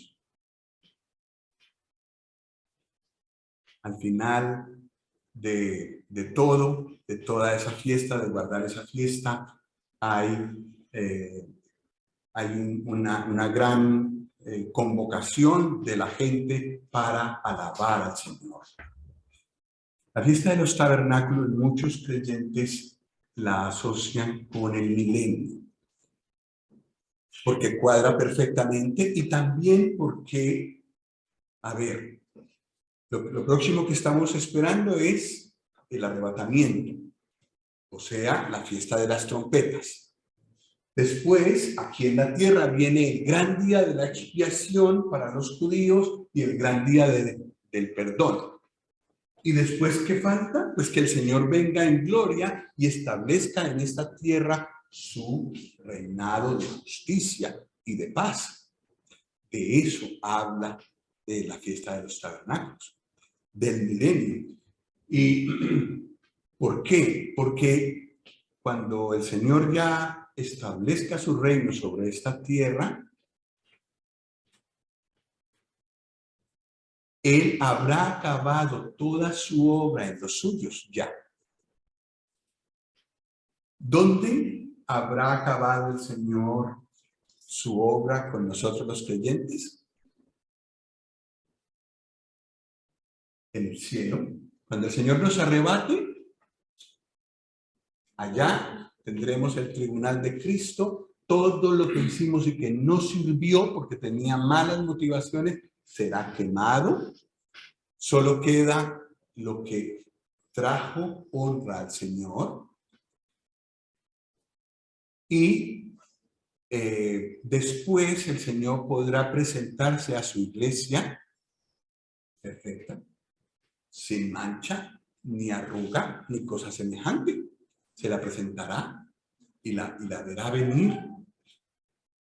Al final de toda esa fiesta, de guardar esa fiesta, hay una gran convocación de la gente para alabar al Señor. La fiesta de los tabernáculos, muchos creyentes la asocian con el milenio, porque cuadra perfectamente y también porque, a ver, lo próximo que estamos esperando es el arrebatamiento, o sea, la fiesta de las trompetas. Después, aquí en la tierra, viene el gran día de la expiación para los judíos y el gran día del perdón. Y después, ¿qué falta? Pues que el Señor venga en gloria y establezca en esta tierra su reinado de justicia y de paz. De eso habla de la fiesta de los tabernáculos, del milenio. ¿Y por qué? Porque cuando el Señor ya establezca su reino sobre esta tierra, Él habrá acabado toda su obra en los suyos ya. ¿Dónde habrá acabado el Señor su obra con nosotros los creyentes? En el cielo. Cuando el Señor nos arrebate, allá tendremos el tribunal de Cristo. Todo lo que hicimos y que no sirvió porque tenía malas motivaciones será quemado. Solo queda lo que trajo honra al Señor. Y después el Señor podrá presentarse a su iglesia perfecta, sin mancha, ni arruga, ni cosa semejante. Se la presentará y la verá venir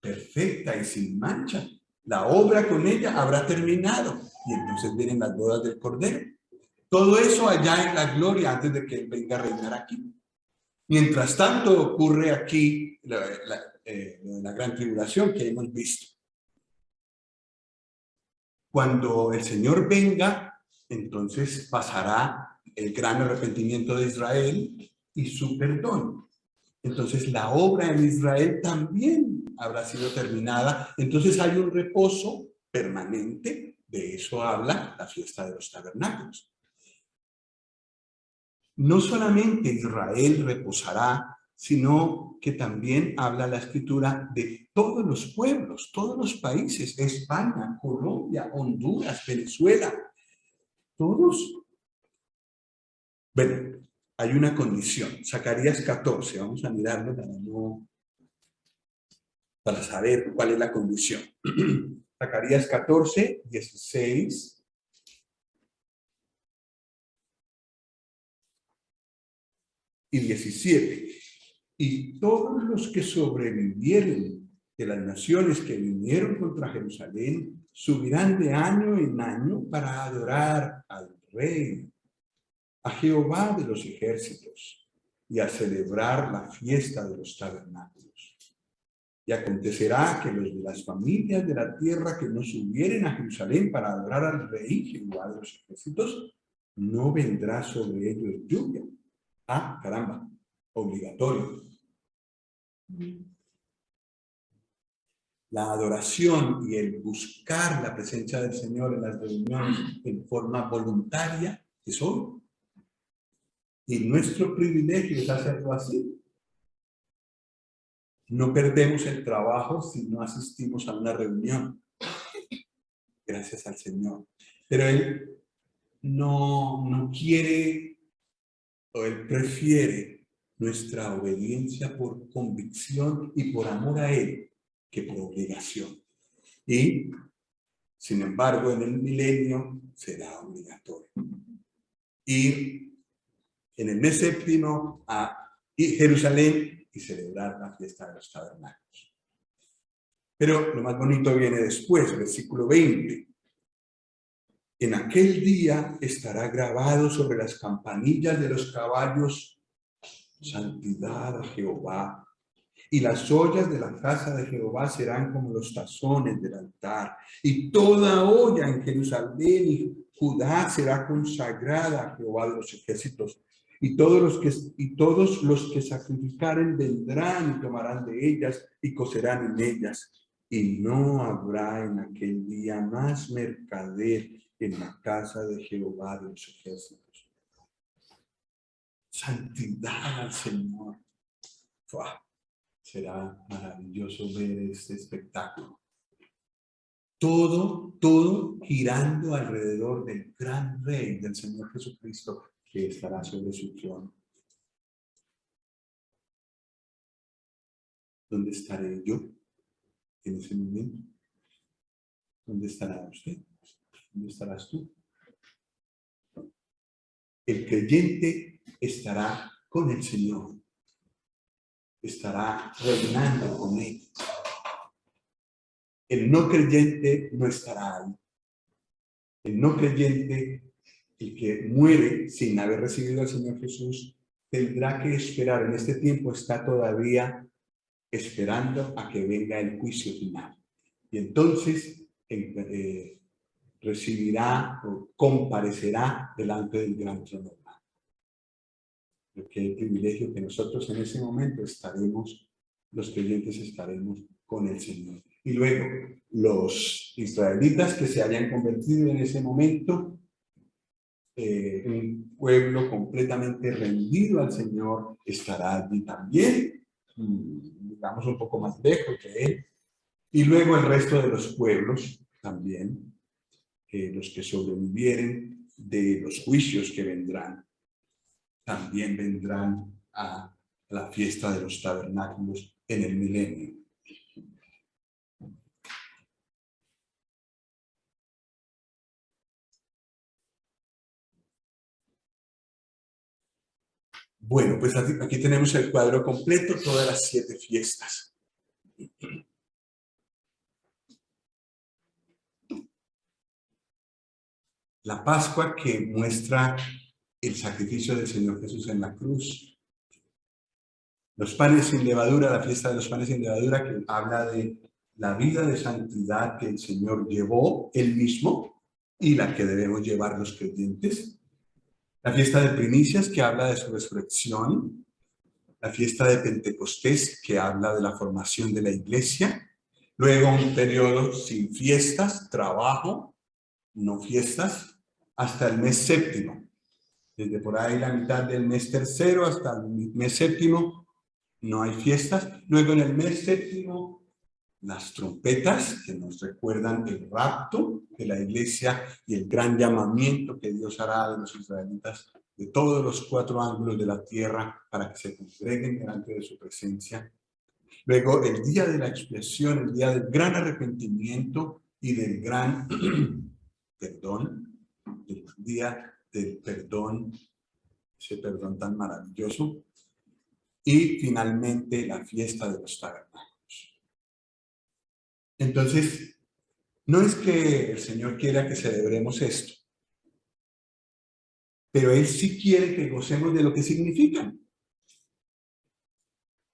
perfecta y sin mancha. La obra con ella habrá terminado y entonces vienen las bodas del Cordero. Todo eso allá en la gloria antes de que Él venga a reinar aquí. Mientras tanto ocurre aquí la gran tribulación que hemos visto. Cuando el Señor venga, entonces pasará el gran arrepentimiento de Israel y su perdón. Entonces la obra en Israel también habrá sido terminada. Entonces hay un reposo permanente. De eso habla la fiesta de los tabernáculos. No solamente Israel reposará, sino que también habla la Escritura de todos los pueblos, todos los países, España, Colombia, Honduras, Venezuela, todos. Bueno, hay una condición. Zacarías 14, vamos a mirarlo para saber cuál es la condición. Zacarías 14, 16. Y 17. Y todos los que sobrevivieron de las naciones que vinieron contra Jerusalén subirán de año en año para adorar al Rey, a Jehová de los ejércitos, y a celebrar la fiesta de los tabernáculos. Y acontecerá que los de las familias de la tierra que no subieren a Jerusalén para adorar al Rey, Jehová de los ejércitos, no vendrá sobre ellos lluvia. Ah, caramba, obligatorio. La adoración y el buscar la presencia del Señor en las reuniones en forma voluntaria es hoy. Y nuestro privilegio es hacerlo así. No perdemos el trabajo si no asistimos a una reunión. Gracias al Señor. Pero Él no quiere, o Él prefiere nuestra obediencia por convicción y por amor a Él que por obligación. Y, sin embargo, en el milenio será obligatorio ir en el mes séptimo a Jerusalén y celebrar la fiesta de los tabernáculos. Pero lo más bonito viene después, versículo 20. En aquel día estará grabado sobre las campanillas de los caballos: santidad a Jehová. Y las ollas de la casa de Jehová serán como los tazones del altar. Y toda olla en Jerusalén y Judá será consagrada a Jehová de los ejércitos. Y todos los que sacrificaren vendrán y tomarán de ellas y cocerán en ellas. Y no habrá en aquel día más mercader en la casa de Jehová de los ejércitos. Santidad al Señor. ¡Fua! Será maravilloso ver este espectáculo. Todo girando alrededor del gran Rey, del Señor Jesucristo, que estará sobre su trono. ¿Dónde estaré yo en ese momento? ¿Dónde estará usted? ¿Dónde estarás tú? El creyente estará con el Señor. Estará reinando con Él. El no creyente no estará ahí. El no creyente, el que muere sin haber recibido al Señor Jesús, tendrá que esperar. En este tiempo está todavía esperando a que venga el juicio final. Y entonces recibirá o comparecerá delante del gran trono. Qué privilegio que nosotros en ese momento estaremos, los creyentes estaremos con el Señor. Y luego, los israelitas que se hayan convertido en ese momento, un pueblo completamente rendido al Señor, estará allí también, digamos un poco más lejos de Él. Y luego el resto de los pueblos también, los que sobrevivieren de los juicios que vendrán, también vendrán a la fiesta de los tabernáculos en el milenio. Bueno, pues aquí tenemos el cuadro completo, todas las 7 fiestas. La Pascua, que muestra el sacrificio del Señor Jesús en la cruz. Los panes sin levadura, la fiesta de los panes sin levadura, que habla de la vida de santidad que el Señor llevó Él mismo y la que debemos llevar los creyentes. La fiesta de primicias, que habla de su resurrección. La fiesta de Pentecostés, que habla de la formación de la iglesia. Luego un periodo sin fiestas, trabajo, no fiestas, hasta el mes séptimo. Desde por ahí la mitad del mes tercero hasta el mes séptimo no hay fiestas. Luego en el mes séptimo, las trompetas que nos recuerdan el rapto de la iglesia y el gran llamamiento que Dios hará de los israelitas de todos los 4 ángulos de la tierra para que se congreguen delante de su presencia. Luego, el día de la expiación, el día del gran arrepentimiento y del gran perdón, el día del perdón, ese perdón tan maravilloso. Y finalmente, la fiesta de los tabernáculos. Entonces, no es que el Señor quiera que celebremos esto, pero Él sí quiere que gocemos de lo que significan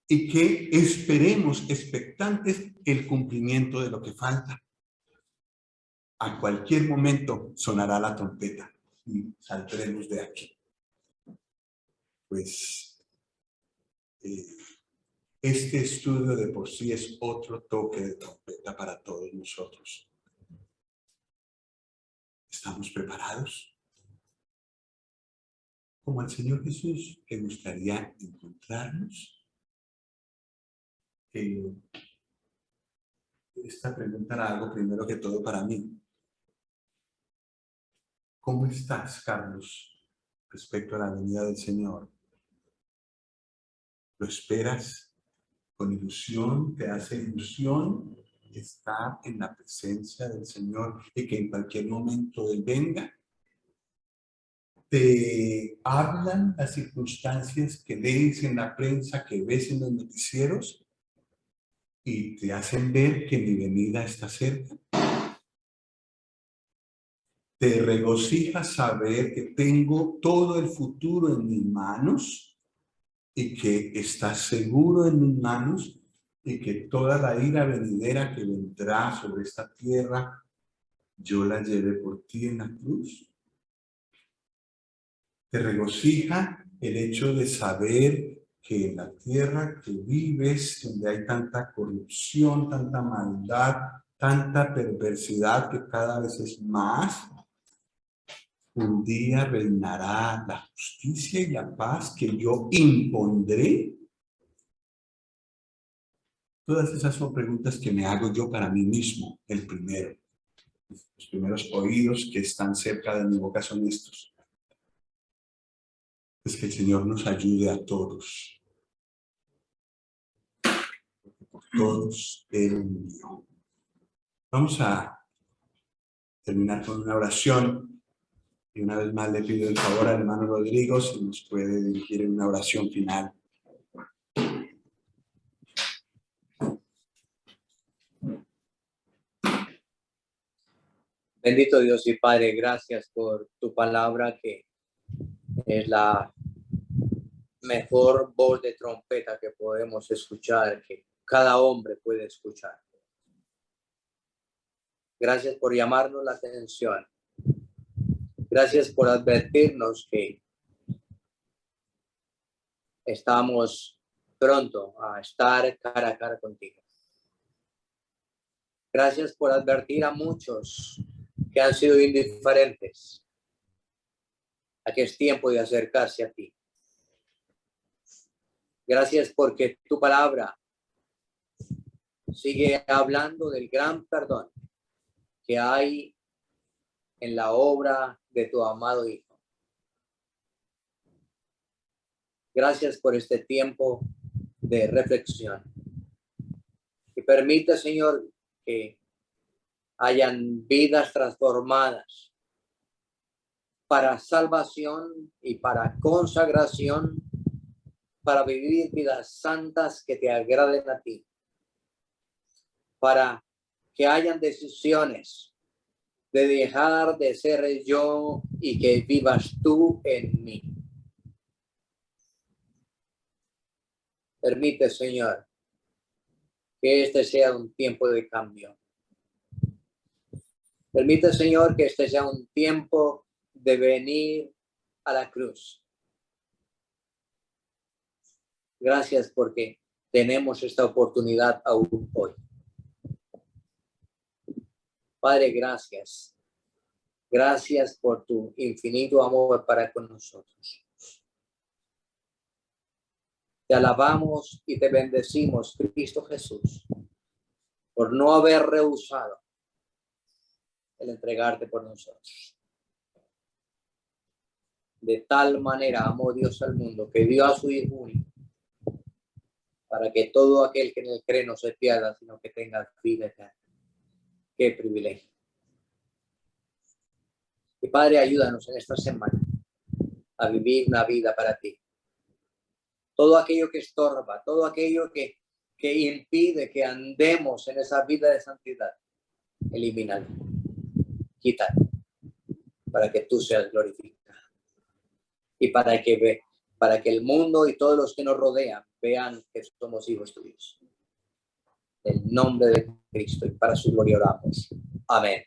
y que esperemos expectantes el cumplimiento de lo que falta. A cualquier momento sonará la trompeta y saldremos de aquí. Pues este estudio de por sí es otro toque de trompeta para todos nosotros. ¿Estamos preparados? Como al Señor Jesús, que gustaría encontrarnos. Esta pregunta la hago primero que todo para mí. ¿Cómo estás, Carlos, respecto a la venida del Señor? ¿Lo esperas con ilusión? ¿Te hace ilusión estar en la presencia del Señor y que en cualquier momento Él venga? ¿Te hablan las circunstancias que lees en la prensa, que ves en los noticieros y te hacen ver que mi venida está cerca? ¿Te regocija saber que tengo todo el futuro en mis manos y que estás seguro en mis manos y que toda la ira venidera que vendrá sobre esta tierra, yo la llevé por ti en la cruz? ¿Te regocija el hecho de saber que en la tierra que vives, donde hay tanta corrupción, tanta maldad, tanta perversidad que cada vez es más, un día reinará la justicia y la paz que yo impondré? Todas esas son preguntas que me hago yo para mí mismo, el primero. Los primeros oídos que están cerca de mi boca son estos. Es que el Señor nos ayude a todos. Porque por todos Él envió. Vamos a terminar con una oración. Y una vez más le pido el favor al hermano Rodrigo si nos puede dirigir en una oración final. Bendito Dios y Padre, gracias por tu palabra que es la mejor voz de trompeta que podemos escuchar, que cada hombre puede escuchar. Gracias por llamarnos la atención. Gracias por advertirnos que estamos pronto a estar cara a cara contigo. Gracias por advertir a muchos que han sido indiferentes a que es tiempo de acercarse a ti. Gracias porque tu palabra sigue hablando del gran perdón que hay en la obra de tu amado Hijo. Gracias por este tiempo de reflexión. Y permite, Señor, que hayan vidas transformadas para salvación y para consagración, para vivir vidas santas que te agraden a ti, para que hayan decisiones de dejar de ser yo y que vivas tú en mí. Permite, Señor, que este sea un tiempo de cambio. Permite, Señor, que este sea un tiempo de venir a la cruz. Gracias porque tenemos esta oportunidad aún hoy. Padre, gracias. Gracias por tu infinito amor para con nosotros. Te alabamos y te bendecimos, Cristo Jesús, por no haber rehusado el entregarte por nosotros. De tal manera amó Dios al mundo que dio a su Hijo único, para que todo aquel que en él cree no se pierda, sino que tenga vida eterna. Qué privilegio. Y Padre, ayúdanos en esta semana a vivir una vida para ti. Todo aquello que estorba, todo aquello que impide que andemos en esa vida de santidad, elimínalo, quítalo, para que tú seas glorificado. Y para que el mundo y todos los que nos rodean vean que somos hijos tuyos. En el nombre de Cristo y para su gloria oramos. Amén.